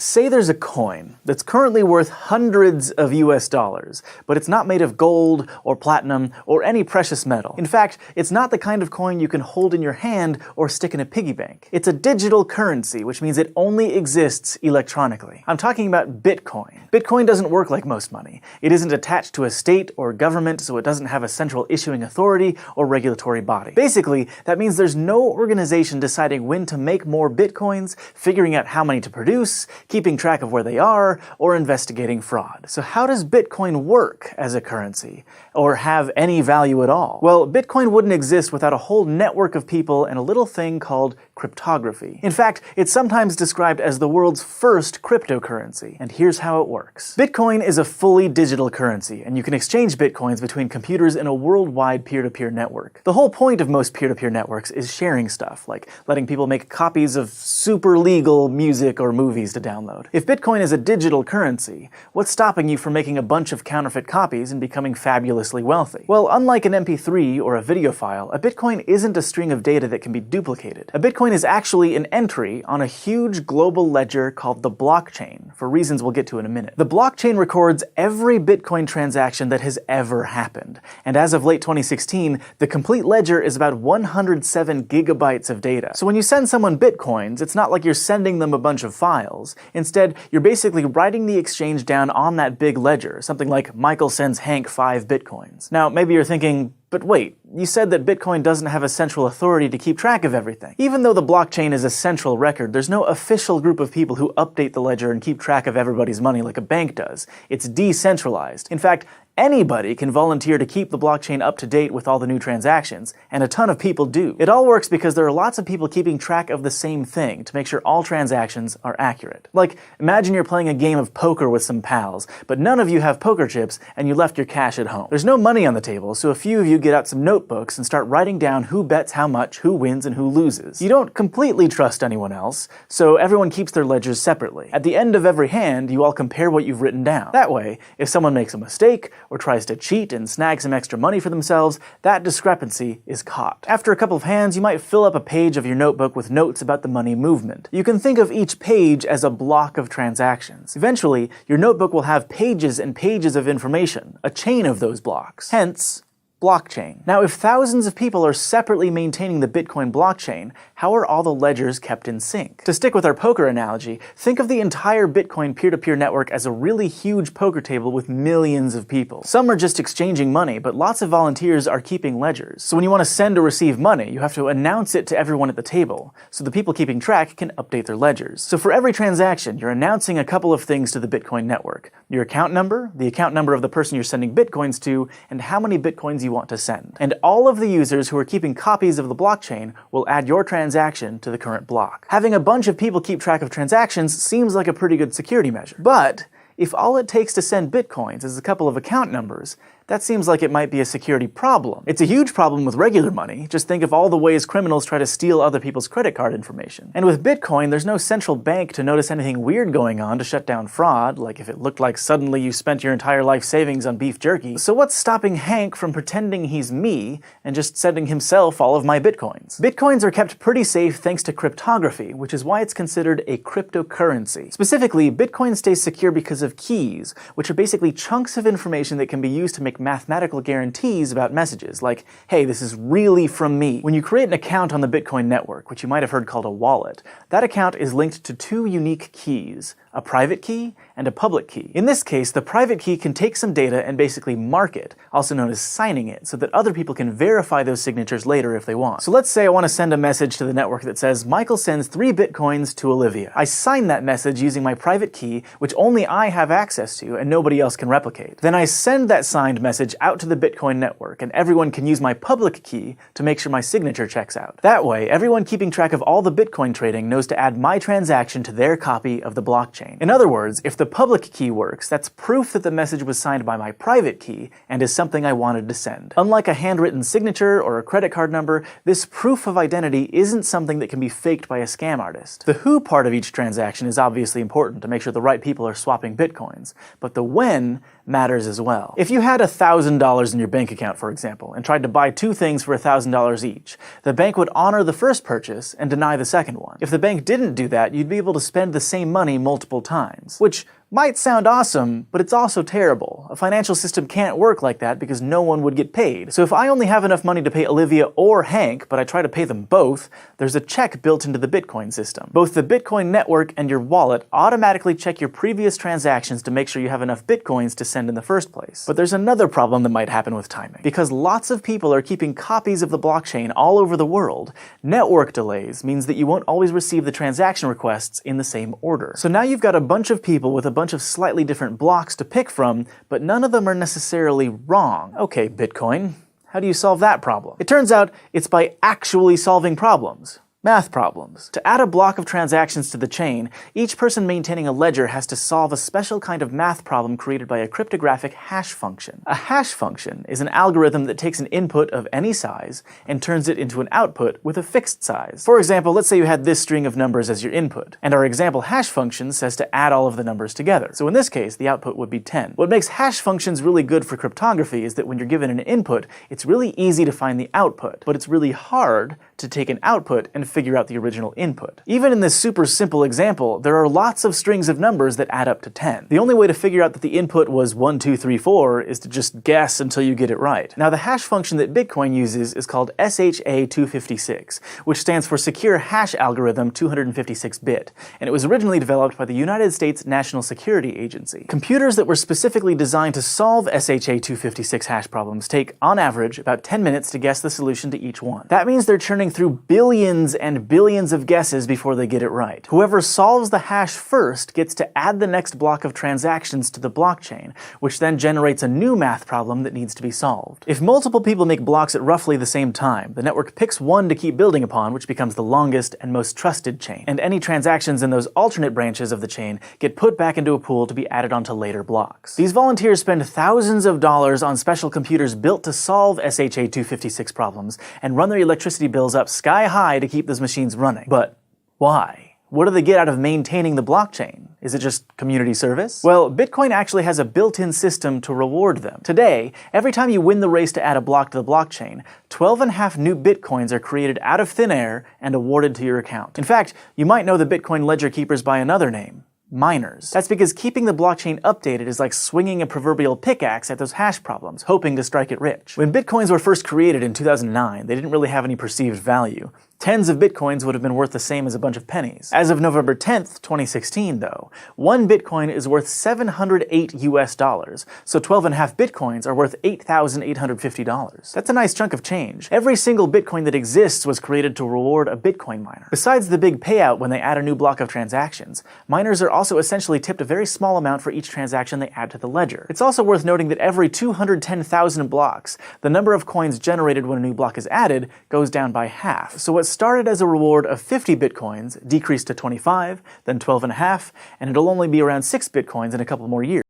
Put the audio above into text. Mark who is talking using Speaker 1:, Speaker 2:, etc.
Speaker 1: Say there's a coin that's currently worth hundreds of US dollars, but it's not made of gold or platinum or any precious metal. In fact, it's not the kind of coin you can hold in your hand or stick in a piggy bank. It's a digital currency, which means it only exists electronically. I'm talking about Bitcoin. Bitcoin doesn't work like most money. It isn't attached to a state or government, so it doesn't have a central issuing authority or regulatory body. Basically, that means there's no organization deciding when to make more Bitcoins, figuring out how many to produce, keeping track of where they are, or investigating fraud. So how does Bitcoin work as a currency? Or have any value at all? Well, Bitcoin wouldn't exist without a whole network of people and a little thing called cryptography. In fact, it's sometimes described as the world's first cryptocurrency, and here's how it works. Bitcoin is a fully digital currency, and you can exchange Bitcoins between computers in a worldwide peer-to-peer network. The whole point of most peer-to-peer networks is sharing stuff, like letting people make copies of super legal music or movies to download. If Bitcoin is a digital currency, what's stopping you from making a bunch of counterfeit copies and becoming fabulously wealthy? Well, unlike an MP3 or a video file, a Bitcoin isn't a string of data that can be duplicated. A Bitcoin is actually an entry on a huge global ledger called the blockchain, for reasons we'll get to in a minute. The blockchain records every Bitcoin transaction that has ever happened, and as of late 2016, the complete ledger is about 107 gigabytes of data. So when you send someone Bitcoins, it's not like you're sending them a bunch of files. Instead, you're basically writing the exchange down on that big ledger, something like Michael sends Hank 5 Bitcoins. Now, maybe you're thinking, but wait, you said that Bitcoin doesn't have a central authority to keep track of everything. Even though the blockchain is a central record, there's no official group of people who update the ledger and keep track of everybody's money like a bank does. It's decentralized. In fact, anybody can volunteer to keep the blockchain up to date with all the new transactions, and a ton of people do. It all works because there are lots of people keeping track of the same thing to make sure all transactions are accurate. Like, imagine you're playing a game of poker with some pals, but none of you have poker chips and you left your cash at home. There's no money on the table, so a few of you get out some notebooks and start writing down who bets how much, who wins, and who loses. You don't completely trust anyone else, so everyone keeps their ledgers separately. At the end of every hand, you all compare what you've written down. That way, if someone makes a mistake, or tries to cheat and snag some extra money for themselves, that discrepancy is caught. After a couple of hands, you might fill up a page of your notebook with notes about the money movement. You can think of each page as a block of transactions. Eventually, your notebook will have pages and pages of information, a chain of those blocks. Hence, blockchain. Now, if thousands of people are separately maintaining the Bitcoin blockchain, how are all the ledgers kept in sync? To stick with our poker analogy, think of the entire Bitcoin peer-to-peer network as a really huge poker table with millions of people. Some are just exchanging money, but lots of volunteers are keeping ledgers. So when you want to send or receive money, you have to announce it to everyone at the table, so the people keeping track can update their ledgers. So for every transaction, you're announcing a couple of things to the Bitcoin network: your account number, the account number of the person you're sending Bitcoins to, and how many Bitcoins you want to send. And all of the users who are keeping copies of the blockchain will add your transaction to the current block. Having a bunch of people keep track of transactions seems like a pretty good security measure. But if all it takes to send Bitcoins is a couple of account numbers, that seems like it might be a security problem. It's a huge problem with regular money. Just think of all the ways criminals try to steal other people's credit card information. And with Bitcoin, there's no central bank to notice anything weird going on to shut down fraud, like if it looked like suddenly you spent your entire life savings on beef jerky. So what's stopping Hank from pretending he's me and just sending himself all of my Bitcoins? Bitcoins are kept pretty safe thanks to cryptography, which is why it's considered a cryptocurrency. Specifically, Bitcoin stays secure because of keys, which are basically chunks of information that can be used to make mathematical guarantees about messages, like, hey, this is really from me. When you create an account on the Bitcoin network, which you might have heard called a wallet, that account is linked to two unique keys: a private key and a public key. In this case, the private key can take some data and basically mark it, also known as signing it, so that other people can verify those signatures later if they want. So let's say I want to send a message to the network that says, Michael sends 3 Bitcoins to Olivia. I sign that message using my private key, which only I have access to and nobody else can replicate. Then I send that signed message out to the Bitcoin network, and everyone can use my public key to make sure my signature checks out. That way, everyone keeping track of all the Bitcoin trading knows to add my transaction to their copy of the blockchain. In other words, if the public key works, that's proof that the message was signed by my private key and is something I wanted to send. Unlike a handwritten signature or a credit card number, this proof of identity isn't something that can be faked by a scam artist. The who part of each transaction is obviously important to make sure the right people are swapping Bitcoins, but the when, matters as well. If you had $1,000 in your bank account, for example, and tried to buy two things for $1,000 each, the bank would honor the first purchase and deny the second one. If the bank didn't do that, you'd be able to spend the same money multiple times, which might sound awesome, but it's also terrible. A financial system can't work like that because no one would get paid. So if I only have enough money to pay Olivia or Hank, but I try to pay them both, there's a check built into the Bitcoin system. Both the Bitcoin network and your wallet automatically check your previous transactions to make sure you have enough Bitcoins to send in the first place. But there's another problem that might happen with timing. Because lots of people are keeping copies of the blockchain all over the world, network delays means that you won't always receive the transaction requests in the same order. So now you've got a bunch of people with a bunch of slightly different blocks to pick from, but none of them are necessarily wrong. Okay, Bitcoin, how do you solve that problem? It turns out it's by actually solving problems. Math problems. To add a block of transactions to the chain, each person maintaining a ledger has to solve a special kind of math problem created by a cryptographic hash function. A hash function is an algorithm that takes an input of any size and turns it into an output with a fixed size. For example, let's say you had this string of numbers as your input, and our example hash function says to add all of the numbers together. So in this case, the output would be 10. What makes hash functions really good for cryptography is that when you're given an input, it's really easy to find the output, but it's really hard to take an output and figure out the original input. Even in this super simple example, there are lots of strings of numbers that add up to 10. The only way to figure out that the input was 1, 2, 3, 4 is to just guess until you get it right. Now the hash function that Bitcoin uses is called SHA-256, which stands for Secure Hash Algorithm 256-bit, and it was originally developed by the United States National Security Agency. Computers that were specifically designed to solve SHA-256 hash problems take, on average, about 10 minutes to guess the solution to each one. That means they're churning through billions and billions of guesses before they get it right. Whoever solves the hash first gets to add the next block of transactions to the blockchain, which then generates a new math problem that needs to be solved. If multiple people make blocks at roughly the same time, the network picks one to keep building upon, which becomes the longest and most trusted chain. And any transactions in those alternate branches of the chain get put back into a pool to be added onto later blocks. These volunteers spend thousands of dollars on special computers built to solve SHA-256 problems and run their electricity bills up sky high to keep those machines running. But why? What do they get out of maintaining the blockchain? Is it just community service? Well, Bitcoin actually has a built-in system to reward them. Today, every time you win the race to add a block to the blockchain, 12.5 new Bitcoins are created out of thin air and awarded to your account. In fact, you might know the Bitcoin ledger keepers by another name. Miners. That's because keeping the blockchain updated is like swinging a proverbial pickaxe at those hash problems, hoping to strike it rich. When Bitcoins were first created in 2009, they didn't really have any perceived value. Tens of Bitcoins would have been worth the same as a bunch of pennies. As of November 10th, 2016, though, one Bitcoin is worth $708 so 12.5 Bitcoins are worth $8,850. That's a nice chunk of change. Every single Bitcoin that exists was created to reward a Bitcoin miner. Besides the big payout when they add a new block of transactions, miners are also essentially tipped a very small amount for each transaction they add to the ledger. It's also worth noting that every 210,000 blocks, the number of coins generated when a new block is added goes down by half. So what started as a reward of 50 Bitcoins decreased to 25, then 12.5, and it'll only be around 6 Bitcoins in a couple more years.